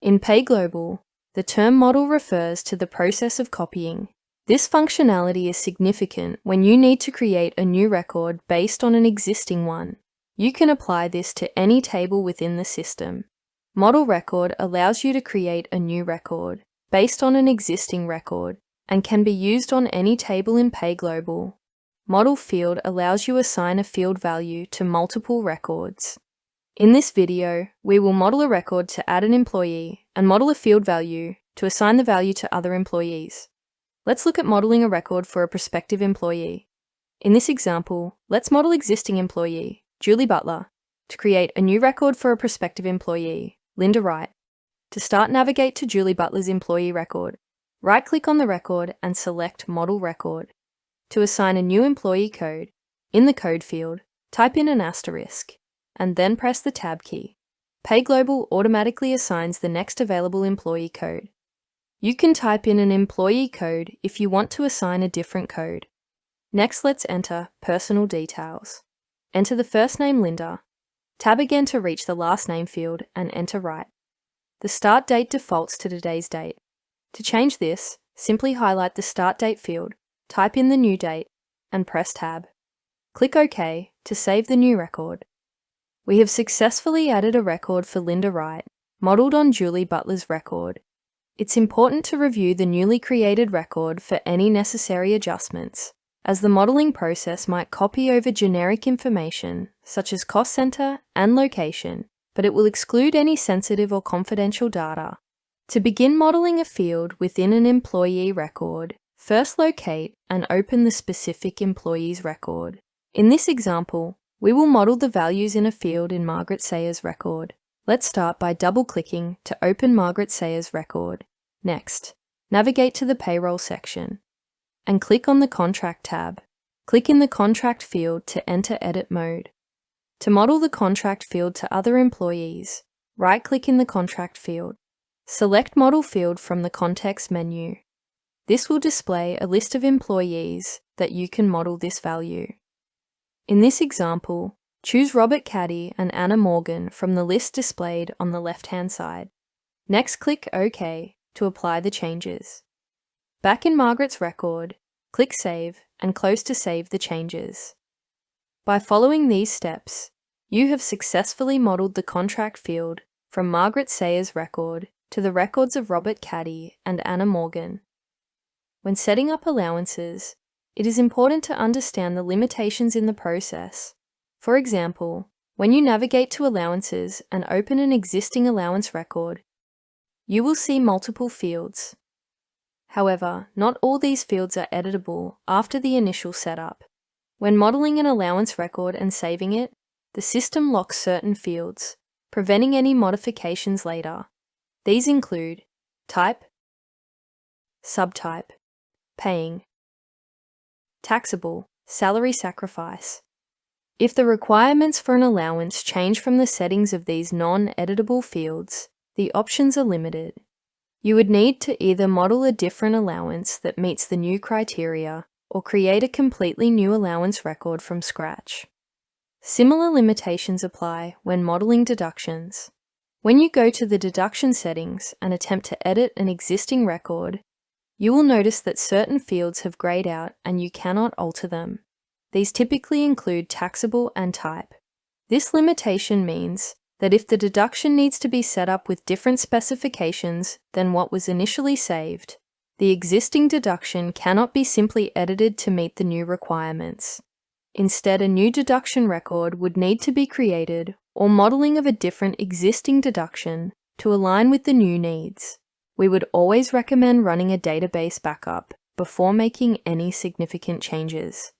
In PayGlobal, the term model refers to the process of copying. This functionality is significant when you need to create a new record based on an existing one. You can apply this to any table within the system. Model record allows you to create a new record based on an existing record and can be used on any table in PayGlobal. Model field allows you to assign a field value to multiple records. In this video, we will model a record to add an employee and model a field value to assign the value to other employees. Let's look at modeling a record for a prospective employee. In this example, let's model existing employee, Julie Butler, to create a new record for a prospective employee, Linda Wright. To start, navigate to Julie Butler's employee record. Right-click on the record and select Model Record. To assign a new employee code, in the code field, type in an asterisk, and then press the Tab key. PayGlobal automatically assigns the next available employee code. You can type in an employee code if you want to assign a different code. Next, let's enter personal details. Enter the first name Linda. Tab again to reach the last name field and enter Wright. The start date defaults to today's date. To change this, simply highlight the start date field, type in the new date, and press Tab. Click OK to save the new record. We have successfully added a record for Linda Wright, modeled on Julie Butler's record. It's important to review the newly created record for any necessary adjustments, as the modeling process might copy over generic information such as cost center and location, but it will exclude any sensitive or confidential data. To begin modeling a field within an employee record, first locate and open the specific employee's record. In this example, we will model the values in a field in Margaret Sayers' record. Let's start by double-clicking to open Margaret Sayers' record. Next, navigate to the Payroll section and click on the Contract tab. Click in the Contract field to enter Edit mode. To model the contract field to other employees, right-click in the Contract field. Select Model Field from the context menu. This will display a list of employees that you can model this value. In this example, choose Robert Caddy and Anna Morgan from the list displayed on the left-hand side. Next, click OK to apply the changes. Back in Margaret's record, click Save and close to save the changes. By following these steps, you have successfully modeled the contract field from Margaret Sayers' record to the records of Robert Caddy and Anna Morgan. When setting up allowances, it is important to understand the limitations in the process. For example, when you navigate to Allowances and open an existing allowance record, you will see multiple fields. However, not all these fields are editable after the initial setup. When modeling an allowance record and saving it, the system locks certain fields, preventing any modifications later. These include type, subtype, paying, taxable, salary sacrifice. If the requirements for an allowance change from the settings of these non-editable fields, the options are limited. You would need to either model a different allowance that meets the new criteria or create a completely new allowance record from scratch. Similar limitations apply when modeling deductions. When you go to the deduction settings and attempt to edit an existing record, you will notice that certain fields have grayed out and you cannot alter them. These typically include taxable and type. This limitation means that if the deduction needs to be set up with different specifications than what was initially saved, the existing deduction cannot be simply edited to meet the new requirements. Instead, a new deduction record would need to be created or modeling of a different existing deduction to align with the new needs. We would always recommend running a database backup before making any significant changes.